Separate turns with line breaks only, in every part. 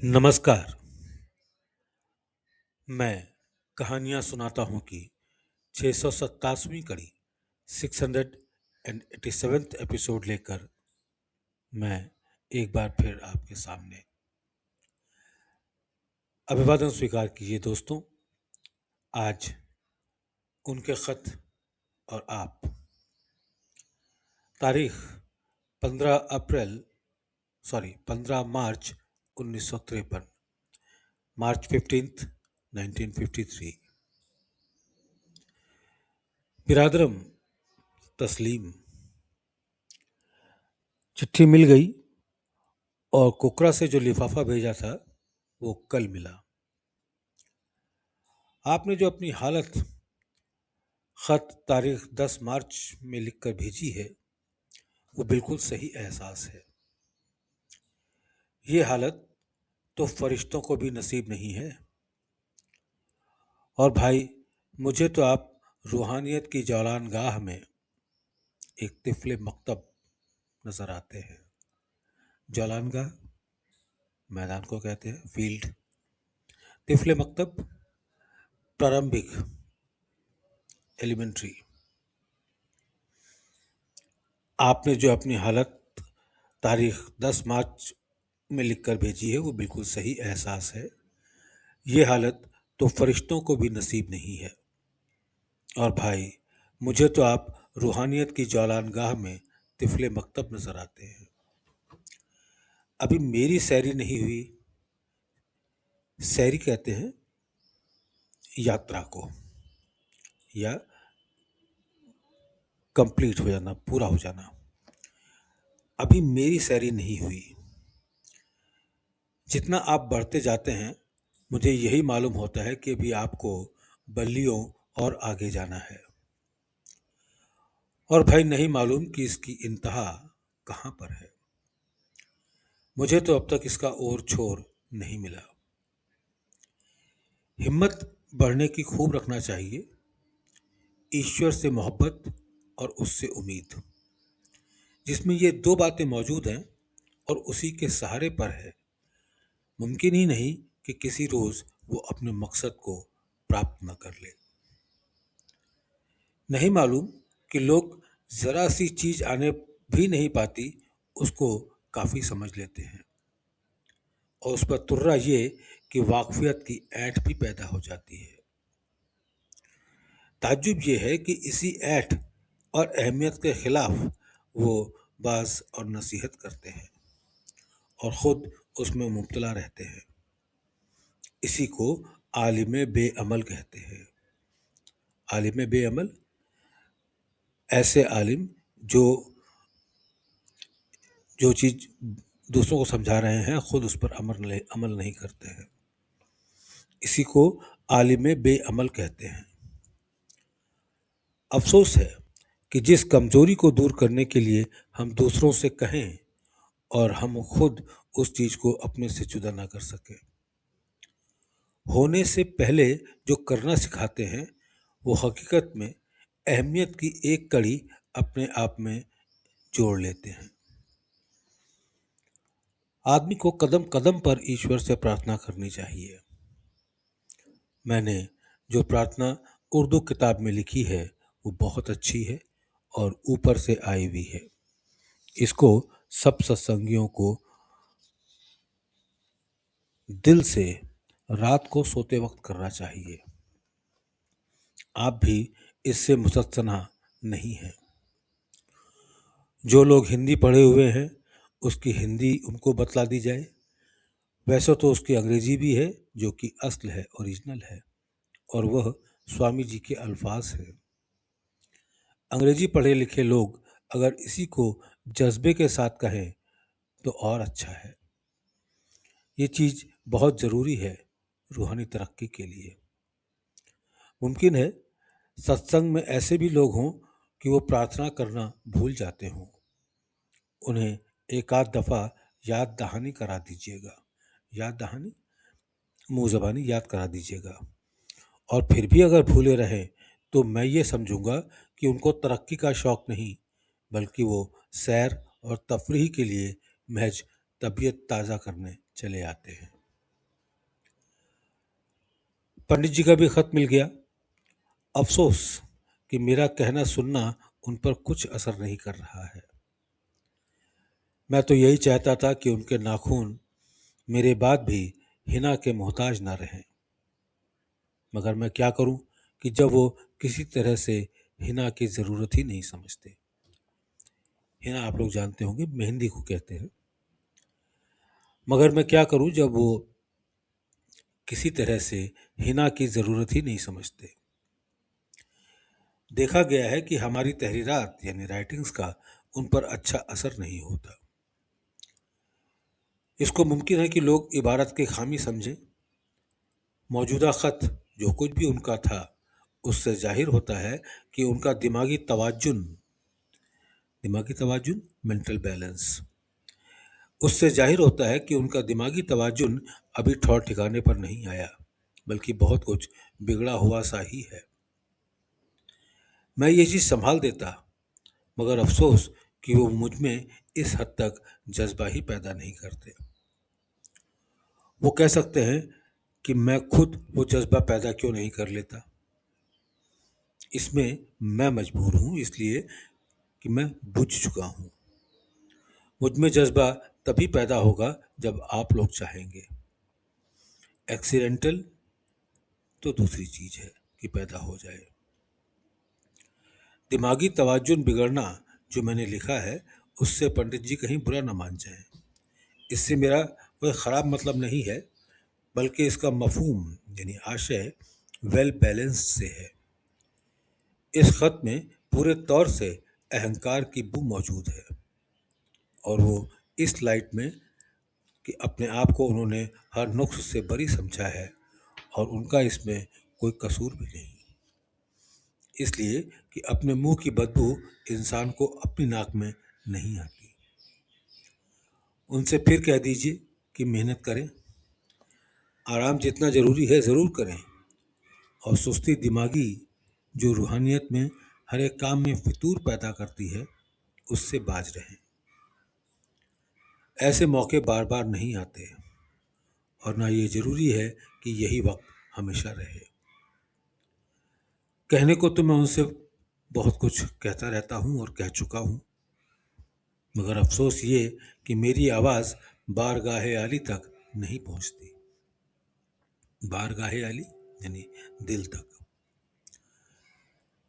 नमस्कार। मैं कहानियाँ सुनाता हूँ कि 627वीं कड़ी 687th एपिसोड लेकर मैं एक बार फिर आपके सामने। अभिवादन स्वीकार कीजिए दोस्तों। आज उनके खत और आप। तारीख 15 मार्च 1953, मार्च 15, 1953। बिरादरम तस्लीम, चिट्ठी मिल गई और कुकरा से जो लिफाफा भेजा था वो कल मिला। आपने जो अपनी हालत खत तारीख 10 मार्च में लिखकर भेजी है वो बिल्कुल सही एहसास है। ये हालत तो फरिश्तों को भी नसीब नहीं है। और भाई, मुझे तो आप रूहानियत की जौलानगाह में एक तिफले मकतब नजर आते हैं। जौलानगाह मैदान को कहते हैं, फील्ड। तिफले मकतब प्रारंभिक, एलिमेंट्री। आपने जो अपनी हालत तारीख 10 मार्च में लिखकर भेजी है वो बिल्कुल सही एहसास है। ये हालत तो फरिश्तों को भी नसीब नहीं है। और भाई, मुझे तो आप रूहानियत की जौलानगाह में तिफले मकतब नजर आते हैं। अभी मेरी सैरी नहीं हुई। सैरी कहते हैं यात्रा को, या कंप्लीट हो जाना, पूरा हो जाना। अभी मेरी सैरी नहीं हुई। जितना आप बढ़ते जाते हैं मुझे यही मालूम होता है कि अभी आपको बल्लियों और आगे जाना है। और भाई, नहीं मालूम कि इसकी इंतहा कहाँ पर है। मुझे तो अब तक इसका ओर छोर नहीं मिला। हिम्मत बढ़ने की खूब रखना चाहिए। ईश्वर से मोहब्बत और उससे उम्मीद, जिसमें ये दो बातें मौजूद हैं और उसी के सहारे पर है, मुमकिन ही नहीं कि किसी रोज वो अपने मकसद को प्राप्त न कर ले। नहीं मालूम कि लोग जरा सी चीज आने भी नहीं पाती उसको काफी समझ लेते हैं और उस पर तुर्रा ये कि वाकफियत की ऐंठ भी पैदा हो जाती है। ताज्जुब ये है कि इसी ऐंठ और अहमियत के खिलाफ वो बाज और नसीहत करते हैं और खुद उसमें मुब्तला रहते हैं। इसी को आलिम बेअमल कहते हैं। आलिम बेअमल ऐसे आलिम जो जो चीज दूसरों को समझा रहे हैं खुद उस पर अमल नहीं करते हैं। इसी को आलिम बेअमल कहते हैं। अफसोस है कि जिस कमजोरी को दूर करने के लिए हम दूसरों से कहें और हम खुद उस चीज को अपने से जुदा ना कर सके। होने से पहले जो करना सिखाते हैं वो हकीकत में अहमियत की एक कड़ी अपने आप में जोड़ लेते हैं। आदमी को कदम कदम पर ईश्वर से प्रार्थना करनी चाहिए। मैंने जो प्रार्थना उर्दू किताब में लिखी है वो बहुत अच्छी है और ऊपर से आई हुई है। इसको सब सत्संगियों को दिल से रात को सोते वक्त करना चाहिए। आप भी इससे मुस्तस्ना नहीं हैं। जो लोग हिंदी पढ़े हुए हैं उसकी हिंदी उनको बतला दी जाए। वैसे तो उसकी अंग्रेजी भी है जो कि असल है, ओरिजिनल है, और वह स्वामी जी के अल्फाज हैं। अंग्रेजी पढ़े लिखे लोग अगर इसी को जज्बे के साथ कहें तो और अच्छा है। ये चीज़ बहुत ज़रूरी है रूहानी तरक्की के लिए। मुमकिन है सत्संग में ऐसे भी लोग हों कि वो प्रार्थना करना भूल जाते हों। उन्हें एक आध दफ़ा याद दहानी करा दीजिएगा। याद दहानी, मुँह ज़बानी याद करा दीजिएगा। और फिर भी अगर भूले रहें तो मैं ये समझूंगा कि उनको तरक्की का शौक़ नहीं बल्कि वो सैर और तफरीह के लिए महज तबीयत ताज़ा करने चले आते हैं। पंडित जी का भी खत मिल गया। अफसोस कि मेरा कहना सुनना उन पर कुछ असर नहीं कर रहा है। मैं तो यही चाहता था कि उनके नाखून मेरे बाद भी हिना के मोहताज ना रहें, मगर मैं क्या करूं कि जब वो किसी तरह से हिना की ज़रूरत ही नहीं समझते। हिना आप लोग जानते होंगे, मेहंदी को कहते हैं। मगर मैं क्या करूं जब वो किसी तरह से हिना की ज़रूरत ही नहीं समझते। देखा गया है कि हमारी तहरीरात यानी राइटिंग्स का उन पर अच्छा असर नहीं होता। इसको मुमकिन है कि लोग इबारत की खामी समझें। मौजूदा ख़त जो कुछ भी उनका था, उससे जाहिर होता है कि उनका दिमागी तवाजुन मेंटल बैलेंस, उससे जाहिर होता है कि उनका दिमागी तवाजुन अभी ठौर ठिकाने पर नहीं आया, बल्कि बहुत कुछ बिगड़ा हुआ सा ही है। मैं ये चीज़ संभाल देता, मगर अफसोस कि वो मुझ में इस हद तक जज्बा ही पैदा नहीं करते। वो कह सकते हैं कि मैं खुद वो जज्बा पैदा क्यों नहीं कर लेता। इसमें मैं मजबूर हूँ, इसलिए कि मैं बुझ चुका हूँ। मुझ में जज्बा तभी पैदा होगा जब आप लोग चाहेंगे। एक्सीडेंटल तो दूसरी चीज़ है कि पैदा हो जाए। दिमागी तवाजुन बिगड़ना जो मैंने लिखा है, उससे पंडित जी कहीं बुरा न मान जाएं। इससे मेरा कोई ख़राब मतलब नहीं है, बल्कि इसका मफहूम यानी आशय वेल बैलेंस्ड से है। इस खत में पूरे तौर से अहंकार की बू मौजूद है, और वो इस लाइट में कि अपने आप को उन्होंने हर नुक्स से बरी समझा है और उनका इसमें कोई कसूर भी नहीं, इसलिए कि अपने मुंह की बदबू इंसान को अपनी नाक में नहीं आती। उनसे फिर कह दीजिए कि मेहनत करें, आराम जितना ज़रूरी है ज़रूर करें, और सुस्ती दिमागी जो रूहानियत में हर एक काम में फितूर पैदा करती है, उससे बाज रहें। ऐसे मौके बार बार नहीं आते, और ना ये ज़रूरी है कि यही वक्त हमेशा रहे। कहने को तो मैं उनसे बहुत कुछ कहता रहता हूँ और कह चुका हूँ, मगर अफसोस ये कि मेरी आवाज़ बारगाहे आली तक नहीं पहुँचती। बारगाहे आली यानी दिल तक।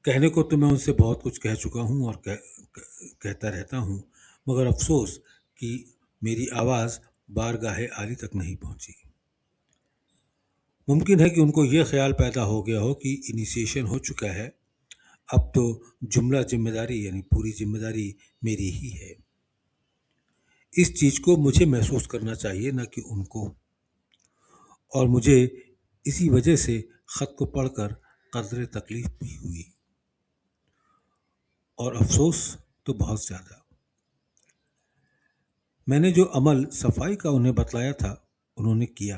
कहने को तो मैं उनसे बहुत कुछ कह चुका हूँ और कहता रहता हूँ, मगर अफसोस कि मेरी आवाज़ बारगाहे आली तक नहीं पहुँची। मुमकिन है कि उनको ये ख्याल पैदा हो गया हो कि इनिशिएशन हो चुका है, अब तो जुमला जिम्मेदारी यानी पूरी जिम्मेदारी मेरी ही है। इस चीज़ को मुझे महसूस करना चाहिए, न कि उनको। और मुझे इसी वजह से ख़त को पढ़कर कदर तकलीफ भी हुई, और अफसोस तो बहुत ज़्यादा। मैंने जो अमल सफाई का उन्हें बतलाया था, उन्होंने किया।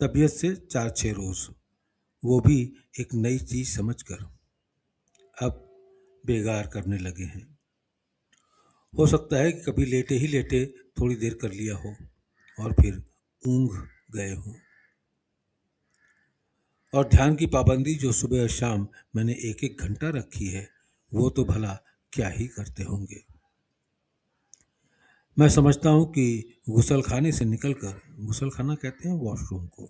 तबीयत से 4-6 रोज़, वो भी एक नई चीज़ समझकर। अब बेगार करने लगे हैं। हो सकता है कि कभी लेटे ही लेटे थोड़ी देर कर लिया हो और फिर ऊँघ गए हों। और ध्यान की पाबंदी जो सुबह और शाम मैंने 1-1 घंटा रखी है, वो तो भला क्या ही करते होंगे। मैं समझता हूँ कि गुसलखाने से निकलकर, गुसलखाना कहते हैं वॉशरूम को,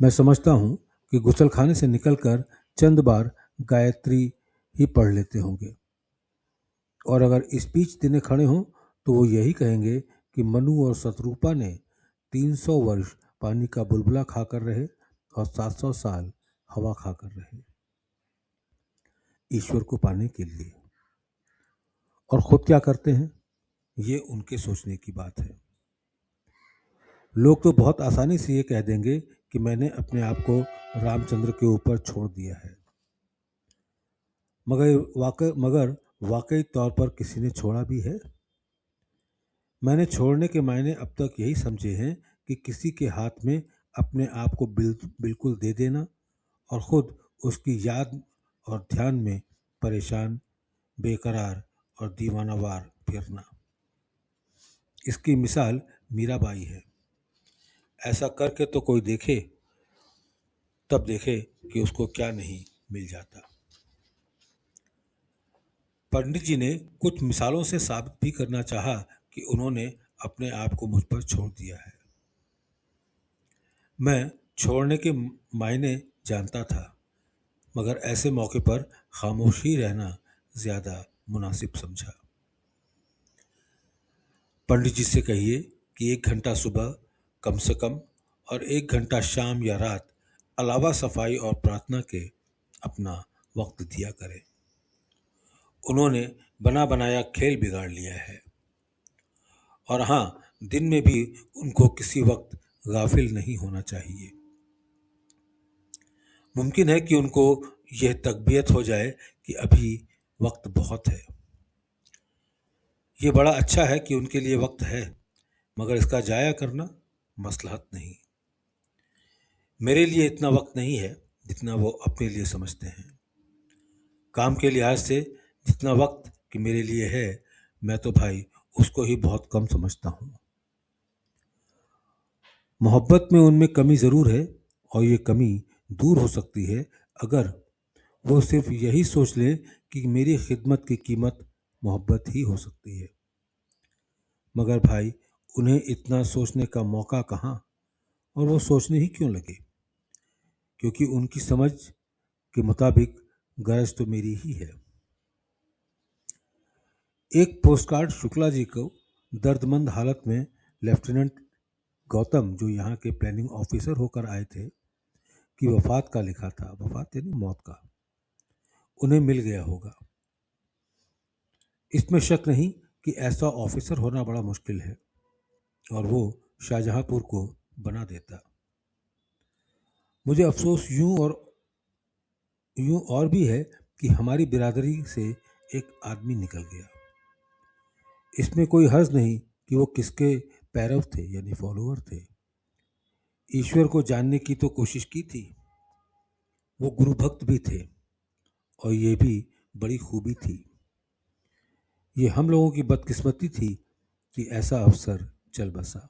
मैं समझता हूँ कि गुसलखाने से निकलकर चंद बार गायत्री ही पढ़ लेते होंगे, और अगर स्पीच देने खड़े हों तो वो यही कहेंगे कि मनु और शत्रुपा ने 300 वर्ष पानी का बुलबुला खाकर रहे और 700 साल हवा खाकर रहे, ईश्वर को पाने के लिए। और खुद क्या करते हैं, ये उनके सोचने की बात है। लोग तो बहुत आसानी से ये कह देंगे कि मैंने अपने आप को रामचंद्र के ऊपर छोड़ दिया है, मगर वाकई तौर पर किसी ने छोड़ा भी है? मैंने छोड़ने के मायने अब तक यही समझे हैं कि किसी के हाथ में अपने आप को बिल्कुल दे देना और ख़ुद उसकी याद और ध्यान में परेशान, बेकरार और दीवानावार फिरना। इसकी मिसाल मीराबाई है। ऐसा करके तो कोई देखे, तब देखे कि उसको क्या नहीं मिल जाता। पंडित जी ने कुछ मिसालों से साबित भी करना चाहा कि उन्होंने अपने आप को मुझ पर छोड़ दिया है। मैं छोड़ने के मायने जानता था, मगर ऐसे मौके पर खामोश ही रहना ज्यादा मुनासिब समझा। पंडित जी से कहिए कि 1 घंटा सुबह कम से कम और 1 घंटा शाम या रात अलावा सफाई और प्रार्थना के अपना वक्त दिया करें। उन्होंने बना बनाया खेल बिगाड़ लिया है। और हाँ, दिन में भी उनको किसी वक्त गाफिल नहीं होना चाहिए। मुमकिन है कि उनको यह तकबीयत हो जाए कि अभी वक्त बहुत है। ये बड़ा अच्छा है कि उनके लिए वक्त है, मगर इसका जाया करना मसलहत नहीं। मेरे लिए इतना वक्त नहीं है जितना वो अपने लिए समझते हैं। काम के लिहाज से जितना वक्त कि मेरे लिए है, मैं तो भाई उसको ही बहुत कम समझता हूँ। मोहब्बत में उनमें कमी ज़रूर है, और ये कमी दूर हो सकती है अगर वो सिर्फ यही सोच ले कि मेरी खिदमत की कीमत मोहब्बत ही हो सकती है। मगर भाई, उन्हें इतना सोचने का मौका कहाँ, और वो सोचने ही क्यों लगे, क्योंकि उनकी समझ के मुताबिक गरज तो मेरी ही है। एक पोस्टकार्ड शुक्ला जी को दर्दमंद हालत में लेफ्टिनेंट गौतम, जो यहाँ के प्लानिंग ऑफिसर होकर आए थे, की वफात का लिखा था। वफात यानी मौत का। उन्हें मिल गया होगा। इसमें शक नहीं कि ऐसा ऑफिसर होना बड़ा मुश्किल है, और वो शाहजहांपुर को बना देता। मुझे अफसोस यूं और भी है कि हमारी बिरादरी से एक आदमी निकल गया। इसमें कोई हर्ज नहीं कि वो किसके पैरव थे, यानी फॉलोअर थे। ईश्वर को जानने की तो कोशिश की थी। वो गुरु भक्त भी थे, और ये भी बड़ी खूबी थी। ये हम लोगों की बदकिस्मती थी कि ऐसा अफसर चल बसा,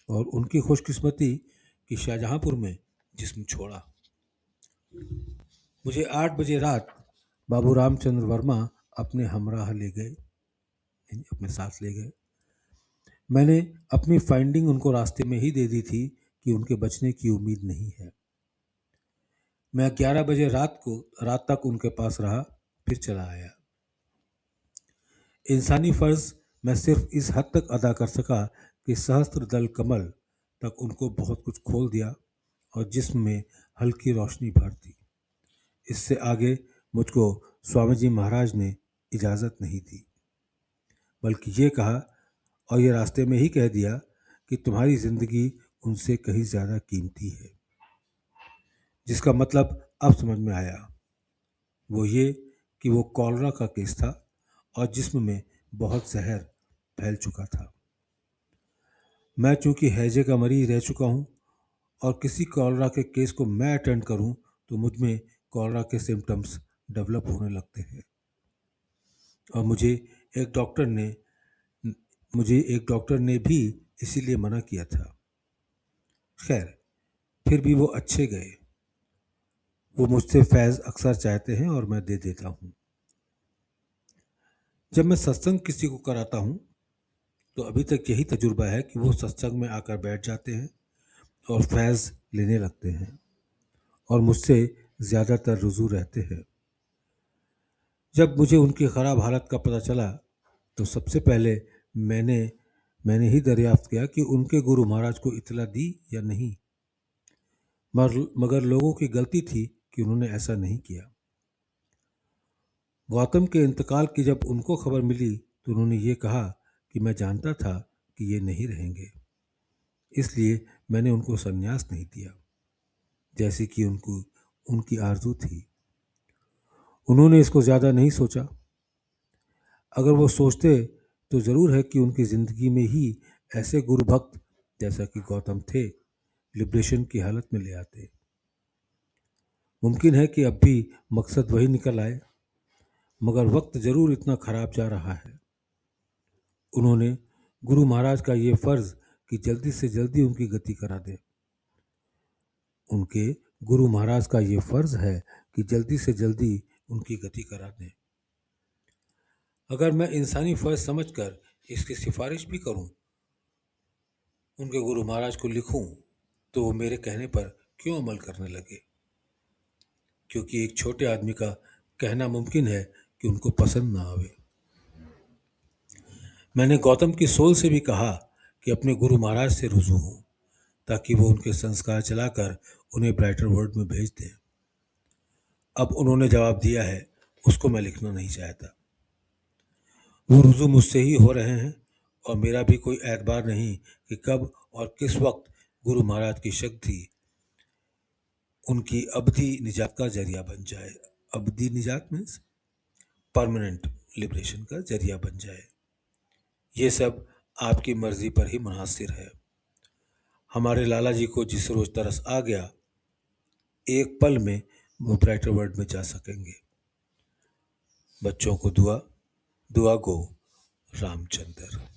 और उनकी खुशकिस्मती कि शाहजहांपुर में जिस्म छोड़ा। मुझे 8 बजे रात बाबू रामचंद्र वर्मा अपने हमराह ले गए, यानी अपने साथ ले गए। मैंने अपनी फाइंडिंग उनको रास्ते में ही दे दी थी कि उनके बचने की उम्मीद नहीं है। मैं 11 बजे रात तक उनके पास रहा, फिर चला आया। इंसानी फर्ज मैं सिर्फ इस हद तक अदा कर सका कि सहस्त्र दल कमल तक उनको बहुत कुछ खोल दिया और जिस्म में हल्की रोशनी भर दी। इससे आगे मुझको स्वामी जी महाराज ने इजाज़त नहीं दी, बल्कि ये कहा, और ये रास्ते में ही कह दिया, कि तुम्हारी ज़िंदगी उनसे कहीं ज़्यादा कीमती है। जिसका मतलब अब समझ में आया, वो ये कि वो कॉलरा का केस था और जिस्म में बहुत जहर फैल चुका था। मैं चूंकि हैजे का मरीज रह चुका हूँ, और किसी कॉलरा के केस को मैं अटेंड करूँ तो मुझ में कॉलरा के सिम्टम्स डेवलप होने लगते हैं। और मुझे एक डॉक्टर ने भी इसीलिए मना किया था। खैर, फिर भी वो अच्छे गए। वो मुझसे फैज़ अक्सर चाहते हैं और मैं दे देता हूँ। जब मैं सत्संग किसी को कराता हूँ तो अभी तक यही तजुर्बा है कि वो सत्संग में आकर बैठ जाते हैं और फैज़ लेने लगते हैं, और मुझसे ज़्यादातर रुजू रहते हैं। जब मुझे उनकी ख़राब हालत का पता चला तो सबसे पहले मैंने ही दरियाफ्त किया कि उनके गुरु महाराज को इतला दी या नहीं। मगर लोगों की गलती थी कि उन्होंने ऐसा नहीं किया। गौतम के इंतकाल की जब उनको खबर मिली तो उन्होंने ये कहा कि मैं जानता था कि ये नहीं रहेंगे, इसलिए मैंने उनको संन्यास नहीं दिया, जैसे कि उनकी आरजू थी। उन्होंने इसको ज़्यादा नहीं सोचा। अगर वो सोचते तो ज़रूर है कि उनकी ज़िंदगी में ही ऐसे गुरु भक्त जैसा कि गौतम थे लिबरेशन की हालत में ले आते। मुमकिन है कि अब भी मकसद वही निकल आए, मगर वक्त ज़रूर इतना ख़राब जा रहा है। उन्होंने गुरु महाराज का ये फ़र्ज़ कि जल्दी से जल्दी उनकी गति करा दे। उनके गुरु महाराज का ये फर्ज है कि जल्दी से जल्दी उनकी गति करा दें। अगर मैं इंसानी फर्ज समझकर इसकी सिफारिश भी करूं, उनके गुरु महाराज को लिखूं, तो वो मेरे कहने पर क्यों अमल करने लगे? क्योंकि एक छोटे आदमी का कहना मुमकिन है कि उनको पसंद ना आवे। मैंने गौतम की सोल से भी कहा कि अपने गुरु महाराज से रुजू हों, ताकि वो उनके संस्कार चलाकर उन्हें ब्राइटर वर्ल्ड में भेज दें। अब उन्होंने जवाब दिया है, उसको मैं लिखना नहीं चाहता। वो रुजू मुझसे ही हो रहे हैं और मेरा भी कोई एतबार नहीं कि कब और किस वक्त गुरु महाराज की शक्ति उनकी अवधि निजात का जरिया बन जाए। अवधि निजात मीन्स परमानेंट लिबरेशन का जरिया बन जाए। ये सब आपकी मर्जी पर ही मुनासिर है। हमारे लाला जी को जिस रोज तरस आ गया, एक पल में वो ब्राइटर वर्ल्ड में जा सकेंगे। बच्चों को दुआ गो रामचंद्र।